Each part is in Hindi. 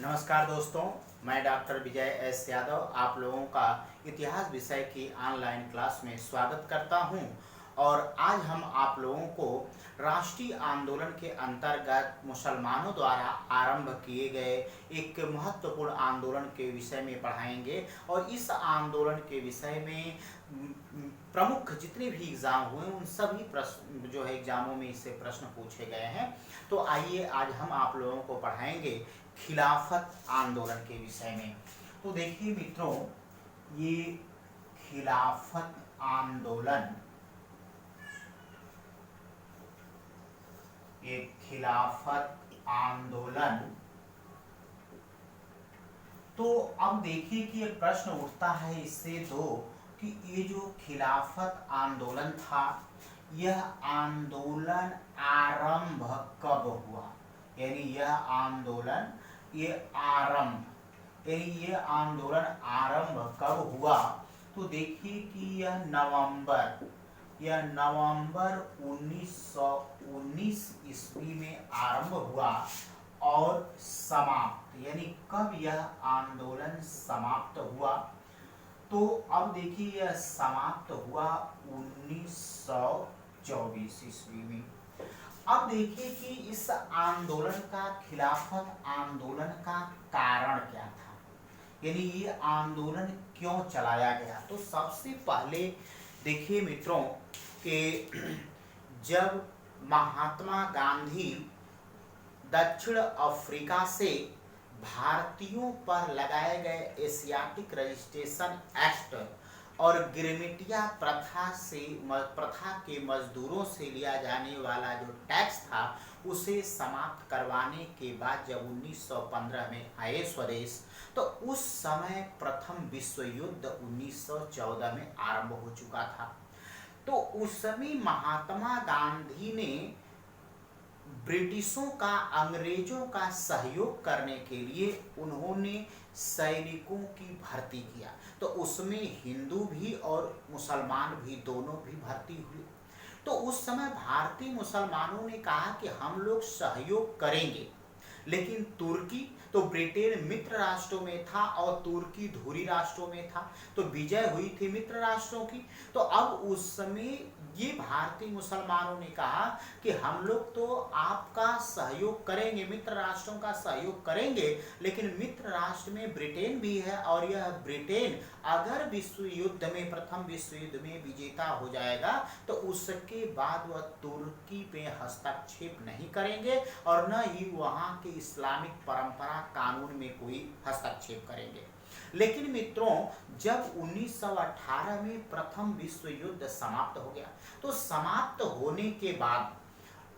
नमस्कार दोस्तों, मैं डॉक्टर विजय एस यादव आप लोगों का इतिहास विषय की ऑनलाइन क्लास में स्वागत करता हूं। और आज हम आप लोगों को राष्ट्रीय आंदोलन के अंतर्गत मुसलमानों द्वारा आरंभ किए गए एक महत्वपूर्ण आंदोलन के विषय में पढ़ाएंगे। और इस आंदोलन के विषय में प्रमुख जितने भी एग्ज़ाम हुए उन सभी प्रश्न जो है एग्ज़ामों में इससे प्रश्न पूछे गए हैं। तो आइए आज हम आप लोगों को पढ़ाएंगे खिलाफत आंदोलन के विषय में। तो देखिए मित्रों, ये खिलाफत आंदोलन तो अब देखिए कि एक प्रश्न उठता है इससे दो कि ये जो खिलाफत आंदोलन था, यह आंदोलन आरंभ कब हुआ। यानी यह आंदोलन ये आंदोलन आरंभ कब हुआ। तो देखिए कि यह नवंबर 1919 ईस्वी में आरंभ हुआ और समाप्त, यानी कब यह आंदोलन समाप्त हुआ। तो अब देखिए यह समाप्त हुआ 1924 ईस्वी में। अब देखिए कि इस आंदोलन का, खिलाफत आंदोलन का कारण क्या था, यानी ये आंदोलन क्यों चलाया गया। तो सबसे पहले देखिए मित्रों कि जब महात्मा गांधी दक्षिण अफ्रीका से भारतीयों पर लगाए गए एशियाटिक रजिस्ट्रेशन एक्ट और गिरमिटिया प्रथा के मजदूरों से लिया जाने वाला जो टैक्स था उसे समाप्त करवाने के बाद जब 1915 में आए स्वदेश, तो उस समय प्रथम विश्व युद्ध 1914 में आरंभ हो चुका था। तो उस समय महात्मा गांधी ने ब्रिटिशों का, अंग्रेजों का सहयोग करने के लिए उन्होंने सैनिकों की भर्ती किया। तो उसमें हिंदू भी और मुसलमान भी दोनों भी भर्ती हुए। तो उस समय भारतीय मुसलमानों ने कहा कि हम लोग सहयोग करेंगे, लेकिन तुर्की, तो ब्रिटेन मित्र राष्ट्रों में था और तुर्की धुरी राष्ट्रों में था, तो विजय हुई थी मित्र राष्ट्रों की। तो अब उस समय ये भारतीय मुसलमानों ने कहा कि हम लोग तो आपका सहयोग करेंगे, मित्र राष्ट्रों का सहयोग करेंगे, लेकिन मित्र राष्ट्र में ब्रिटेन भी है और यह ब्रिटेन अगर विश्व युद्ध में, प्रथम विश्व युद्ध में विजेता हो जाएगा तो उसके बाद वह तुर्की पे हस्तक्षेप नहीं करेंगे और न ही वहाँ के इस्लामिक परंपरा कानून में कोई हस्तक्षेप करेंगे। लेकिन मित्रों, जब 1918 में प्रथम विश्व युद्ध समाप्त हो गया, तो समाप्त होने के बाद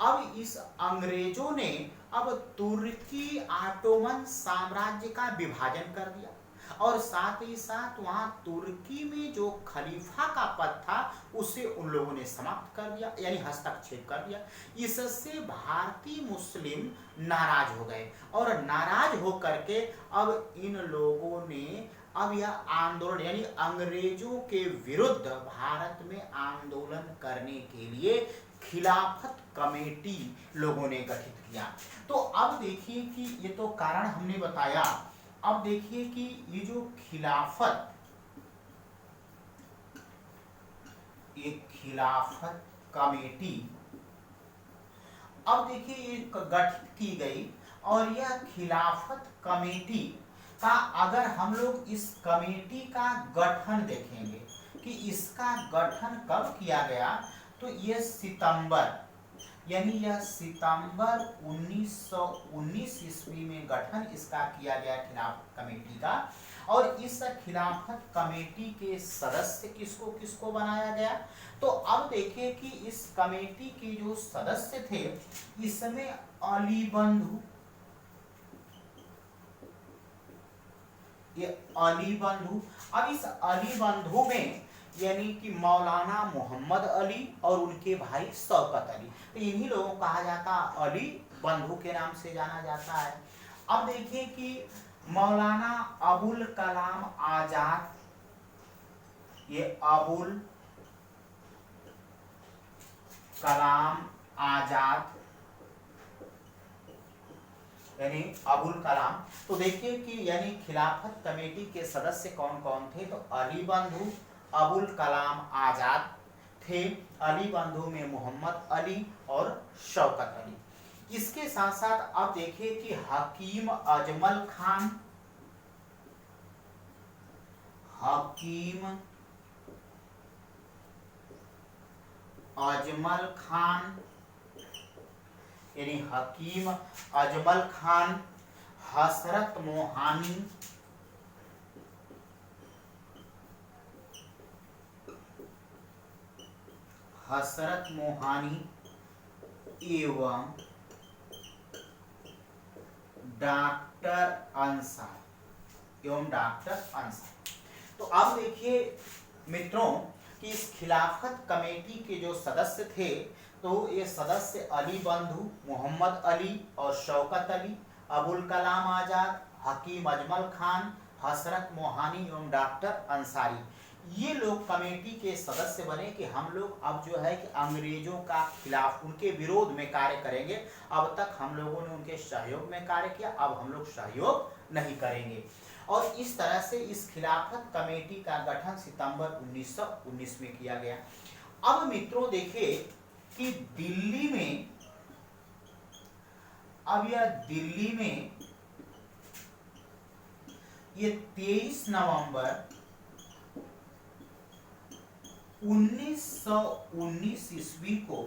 अब इस अंग्रेजों ने अब तुर्की ऑटोमन साम्राज्य का विभाजन कर दिया और साथ ही साथ वहां तुर्की में जो खलीफा का पद था उसे उन लोगों ने समाप्त कर दिया, यानी हस्तक्षेप कर दिया। इससे भारतीय मुस्लिम नाराज हो गए और नाराज होकर के अब इन लोगों ने अब यह आंदोलन, यानी अंग्रेजों के विरुद्ध भारत में आंदोलन करने के लिए खिलाफत कमेटी लोगों ने गठित किया। तो अब देखिए कि ये तो कारण हमने बताया। अब देखिए कि ये जो खिलाफत कमेटी, अब देखिए ये गठित की गई और यह खिलाफत कमेटी का, अगर हम लोग इस कमेटी का गठन देखेंगे कि इसका गठन कब किया गया, तो यह सितंबर, यानी यह सितंबर 1919 ईस्वी में गठन इसका किया गया खिलाफत कमेटी का। और इस खिलाफत कमेटी के सदस्य किसको किसको बनाया गया, तो अब देखिए कि इस कमेटी के जो सदस्य थे इसमें अली बंधु, ये अली बंधु, अब इस अली बंधु में यानी कि मौलाना मोहम्मद अली और उनके भाई शौकत अली, तो इन्हीं लोगों को कहा जाता अली बंधु के नाम से जाना जाता है। अब देखिए कि मौलाना अबुल कलाम आजाद, ये अबुल कलाम आजाद यानी अबुल कलाम। तो देखिए कि यानी खिलाफत कमेटी के सदस्य कौन कौन थे, तो अली बंधु, अबुल कलाम आजाद थे, अली बंधु में मोहम्मद अली और शौकत अली। इसके साथ साथ अब देखिए कि हकीम अजमल खान, हकीम अजमल खान यानी हकीम अजमल खान, हसरत मोहानी, हसरत मोहानी एवं डॉक्टर अंसारी, तो अब देखिए मित्रों कि इस खिलाफत कमेटी के जो सदस्य थे, तो ये सदस्य अली बंधु, मोहम्मद अली और शौकत अली, अबुल कलाम आजाद, हकीम अजमल खान, हसरत मोहानी एवं डॉक्टर अंसारी, ये लोग कमेटी के सदस्य बने कि हम लोग अब जो है कि अंग्रेजों का खिलाफ, उनके विरोध में कार्य करेंगे। अब तक हम लोगों ने उनके सहयोग में कार्य किया, अब हम लोग सहयोग नहीं करेंगे। और इस तरह से इस खिलाफत कमेटी का गठन सितंबर 1919 में किया गया। अब मित्रों देखिए कि दिल्ली में, अब यह दिल्ली में ये 23 नवंबर 1919 ईस्वी को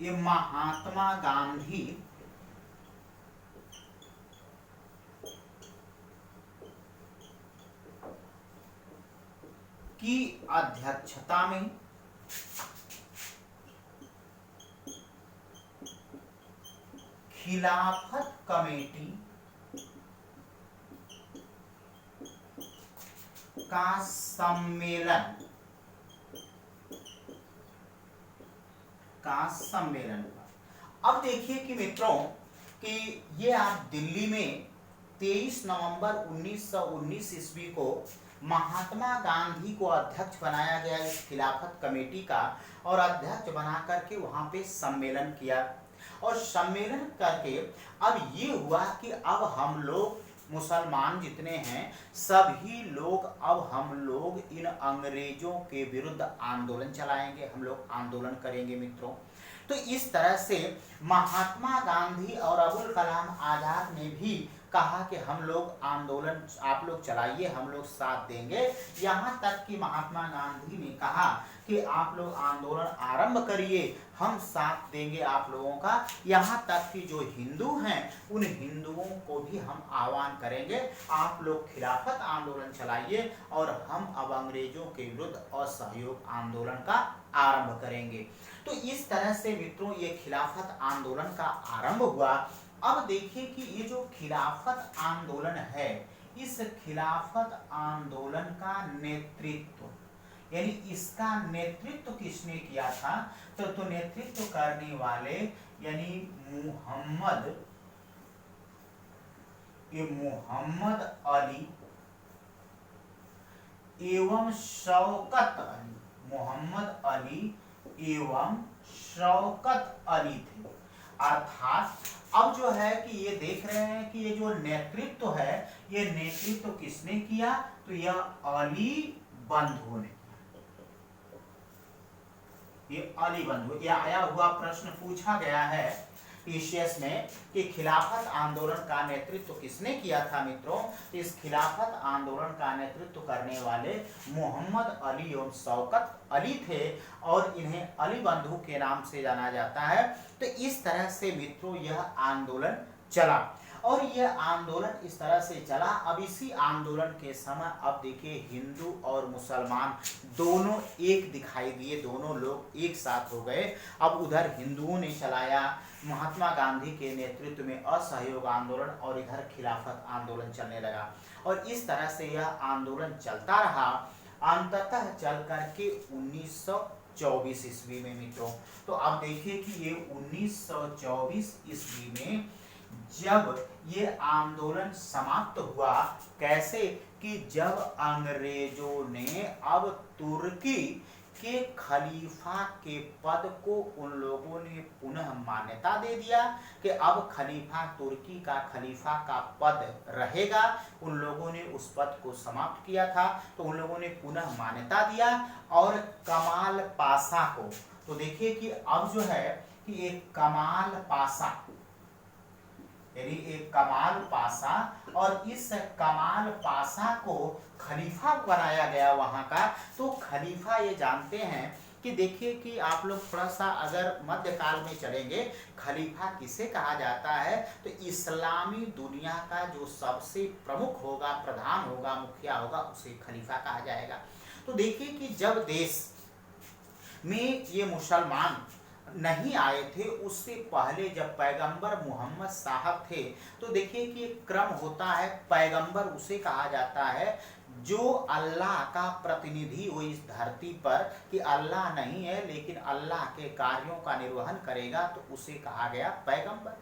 ये महात्मा गांधी की अध्यक्षता में खिलाफत कमेटी का सम्मेलन हुआ। अब देखिए कि मित्रों कि ये आप दिल्ली में 23 नवंबर 1919 ईस्वी को महात्मा गांधी को अध्यक्ष बनाया गया इस खिलाफत कमेटी का, और अध्यक्ष बना करके वहां पे सम्मेलन किया। और सम्मेलन करके अब ये हुआ कि अब हम लोग मुसलमान जितने हैं सभी लोग, अब हम लोग इन अंग्रेजों के विरुद्ध आंदोलन चलाएंगे, हम लोग आंदोलन करेंगे मित्रों। तो इस तरह से महात्मा गांधी और अबुल कलाम आजाद ने भी कहा कि हम लोग आंदोलन आप लोग चलाइए, हम लोग साथ देंगे। यहाँ तक कि महात्मा गांधी ने कहा कि आप लोग आंदोलन आरंभ करिए, हम साथ देंगे आप लोगों का। यहाँ तक कि जो हिंदू हैं उन हिंदुओं को भी हम आह्वान करेंगे, आप लोग खिलाफत आंदोलन चलाइए और हम अब अंग्रेजों के विरुद्ध असहयोग आंदोलन का आरंभ करेंगे। तो इस तरह से मित्रों ये खिलाफत आंदोलन का आरंभ हुआ। अब देखिए कि ये जो खिलाफत आंदोलन है, इस खिलाफत आंदोलन का नेतृत्व यानी इसका नेतृत्व किसने किया था, तो नेतृत्व करने वाले यानी मोहम्मद अली एवं शौकत अली, मोहम्मद अली एवं शौकत अली थे। अर्थात अब जो है कि ये देख रहे हैं कि ये जो नेतृत्व है, ये नेतृत्व किसने किया, तो यह अली बंधु ने, ये अली बंधु। यह आया हुआ प्रश्न पूछा गया है पीसीएस में कि खिलाफत आंदोलन का नेतृत्व किसने किया था मित्रों। इस खिलाफत आंदोलन का नेतृत्व करने वाले मोहम्मद अली एवं शौकत अली थे और इन्हें अली बंधु के नाम से जाना जाता है। तो इस तरह से मित्रों यह आंदोलन चला और यह आंदोलन इस तरह से चला। अब इसी आंदोलन के समय अब देखिए हिंदू और मुसलमान दोनों एक दिखाई दिए, दोनों लोग एक साथ हो गए। अब उधर हिंदुओं ने चलाया महात्मा गांधी के नेतृत्व में असहयोग आंदोलन और इधर खिलाफत आंदोलन चलने लगा और इस तरह से यह आंदोलन चलता रहा। अंततः चल करके 1924 ईस्वी में मित्रों, तो अब देखिए कि ये 1924 ईस्वी में जब ये आंदोलन समाप्त हुआ, कैसे कि जब अंग्रेजों ने अब तुर्की के खलीफा के पद को उन लोगों ने पुनः मान्यता दे दिया कि अब खलीफा, तुर्की का खलीफा का पद रहेगा। उन लोगों ने उस पद को समाप्त किया था, तो उन लोगों ने पुनः मान्यता दिया। और कमाल पाशा को, तो देखिए कि अब जो है कि एक कमाल पाशा, यानी एक कमाल पाशा, और इस कमाल पाशा को खलीफा बनाया गया वहां का। तो खलीफा, ये जानते हैं कि देखिए कि आप लोग थोड़ा सा अगर मध्यकाल में चलेंगे, खलीफा किसे कहा जाता है, तो इस्लामी दुनिया का जो सबसे प्रमुख होगा, प्रधान होगा, मुखिया होगा, उसे खलीफा कहा जाएगा। तो देखिए कि जब देश में ये मुसलमान नहीं आए थे, उससे पहले जब पैगंबर मोहम्मद साहब थे, तो देखिए कि एक क्रम होता है। पैगंबर उसे कहा जाता है जो अल्लाह का प्रतिनिधि हो इस धरती पर, कि अल्लाह नहीं है लेकिन अल्लाह के कार्यों का निर्वहन करेगा, तो उसे कहा गया पैगंबर।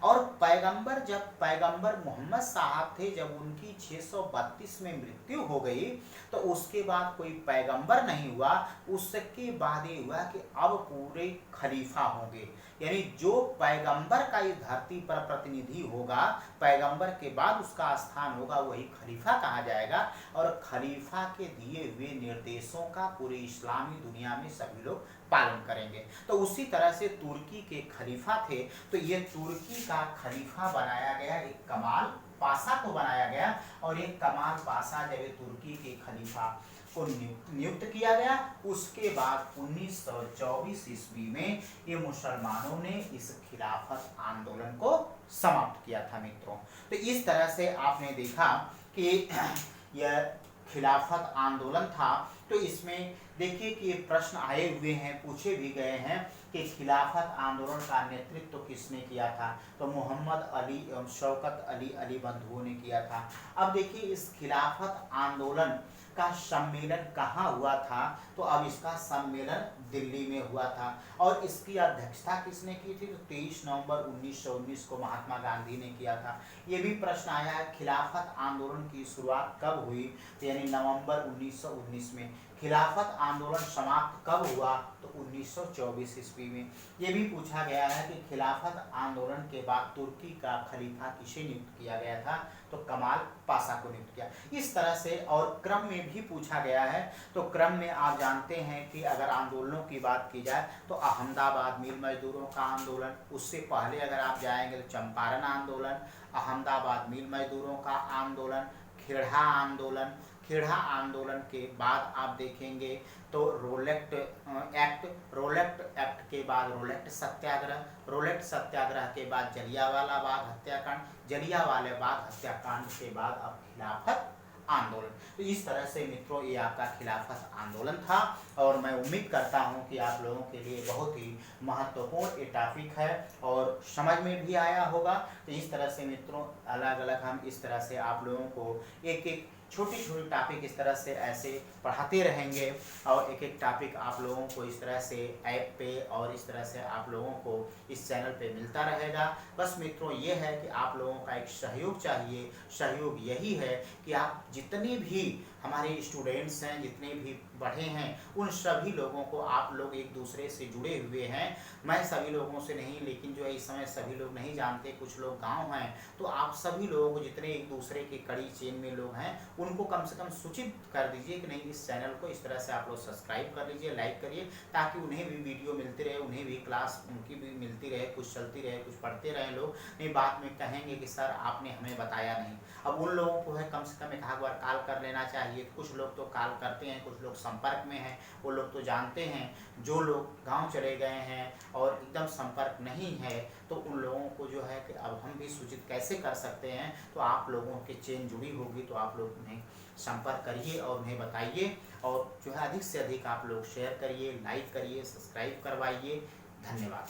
और पैगंबर, जब पैगंबर मोहम्मद साहब थे, जब उनकी 632 में मृत्यु हो गई, तो उसके बाद कोई पैगंबर नहीं हुआ। उसके बाद ये हुआ कि अब पूरे खलीफा होंगे, यानी जो पैगंबर का इस धरती पर प्रतिनिधि होगा, पैगंबर के बाद उसका स्थान होगा, वही खलीफा कहा जाएगा। और खलीफा के दिए हुए निर्देशों का पूरे इस्लामी दुनिया में सभी लोग पालन करेंगे। तो उसी तरह से तुर्की के खलीफा थे, तो ये तुर्की का खलीफा बनाया गया, एक कमाल पाशा को बनाया गया। और एक कमाल पाशा जब ये तुर्की के खलीफा को नियुक्त किया गया, उसके बाद 1924 ईस्वी में ये मुसलमानों ने इस खिलाफत आंदोलन को समाप्त किया था मित्रों। तो इस तरह से आपने देखा कि यह खिलाफत आंदोलन था। तो इसमें देखिए कि ये प्रश्न आए हुए हैं, पूछे भी गए हैं कि खिलाफत आंदोलन का नेतृत्व किसने किया था, तो मोहम्मद अली एवं शौकत अली बंधुओं ने किया था। अब देखिए इस खिलाफत आंदोलन का सम्मेलन कहाँ हुआ था, तो अब इसका सम्मेलन दिल्ली में हुआ था। और इसकी अध्यक्षता किसने की थी, तो 23 नवंबर 1919 को महात्मा गांधी ने किया था। ये भी प्रश्न आया है, खिलाफत आंदोलन की शुरुआत कब हुई, तो यानी नवंबर 1919 में। खिलाफत आंदोलन समाप्त कब हुआ, तो 1924 ईस्वी में। ये भी पूछा गया है कि खिलाफत आंदोलन के बाद तुर्की का खलीफा किसे नियुक्त किया गया था, तो कमाल पाशा को नियुक्त किया। इस तरह से और क्रम में भी पूछा गया है। तो क्रम में आप जानते हैं कि अगर आंदोलनों की बात की जाए तो अहमदाबाद मिल मजदूरों का आंदोलन, उससे पहले अगर आप जाएंगे तो चंपारण आंदोलन, अहमदाबाद मिल मजदूरों का आंदोलन, खेड़ा आंदोलन। खेड़ा आंदोलन के बाद आप देखेंगे तो रोलेट एक्ट के बाद रोलेट सत्याग्रह के बाद जलियांवाला बाग हत्याकांड, जलियांवाला बाग हत्याकांड के बाद अब खिलाफत आंदोलन। तो इस तरह से मित्रों ये आपका खिलाफत आंदोलन था। और मैं उम्मीद करता हूं कि आप लोगों के लिए बहुत ही महत्वपूर्ण ये टॉपिक है और समझ में भी आया होगा। तो इस तरह से मित्रों अलग अलग हम इस तरह से आप लोगों को एक एक छोटी छोटी टॉपिक इस तरह से ऐसे पढ़ाते रहेंगे। और एक एक टॉपिक आप लोगों को इस तरह से ऐप पे और इस तरह से आप लोगों को इस चैनल पे मिलता रहेगा। बस मित्रों ये है कि आप लोगों का एक सहयोग चाहिए। सहयोग यही है कि आप जितने भी हमारे स्टूडेंट्स हैं, जितने भी बढ़े हैं, उन सभी लोगों को आप लोग एक दूसरे से जुड़े हुए हैं। मैं सभी लोगों से नहीं, लेकिन जो है इस समय सभी लोग नहीं जानते, कुछ लोग गांव हैं, तो आप सभी लोगों को जितने एक दूसरे के कड़ी चेन में लोग हैं, उनको कम से कम सूचित कर दीजिए कि नहीं इस चैनल को इस तरह से आप लोग सब्सक्राइब कर लीजिए, लाइक करिए, ताकि उन्हें भी वीडियो मिलती रहे, उन्हें भी क्लास उनकी भी मिलती रहे, कुछ चलती रहे, कुछ पढ़ते रहे लोग। नहीं बाद में कहेंगे कि सर आपने हमें बताया नहीं। अब उन लोगों को है कम से कम एक बार कॉल कर लेना चाहिए। कुछ लोग तो कॉल करते हैं, कुछ लोग संपर्क में हैं, वो लोग तो जानते हैं। जो लोग गांव चले गए हैं और एकदम संपर्क नहीं है, तो उन लोगों को जो है कि अब हम भी सूचित कैसे कर सकते हैं। तो आप लोगों की चेन जुड़ी होगी, तो आप लोग उन्हें संपर्क करिए और उन्हें बताइए। और जो है अधिक से अधिक आप लोग शेयर करिए, लाइक करिए, सब्सक्राइब करवाइए। धन्यवाद।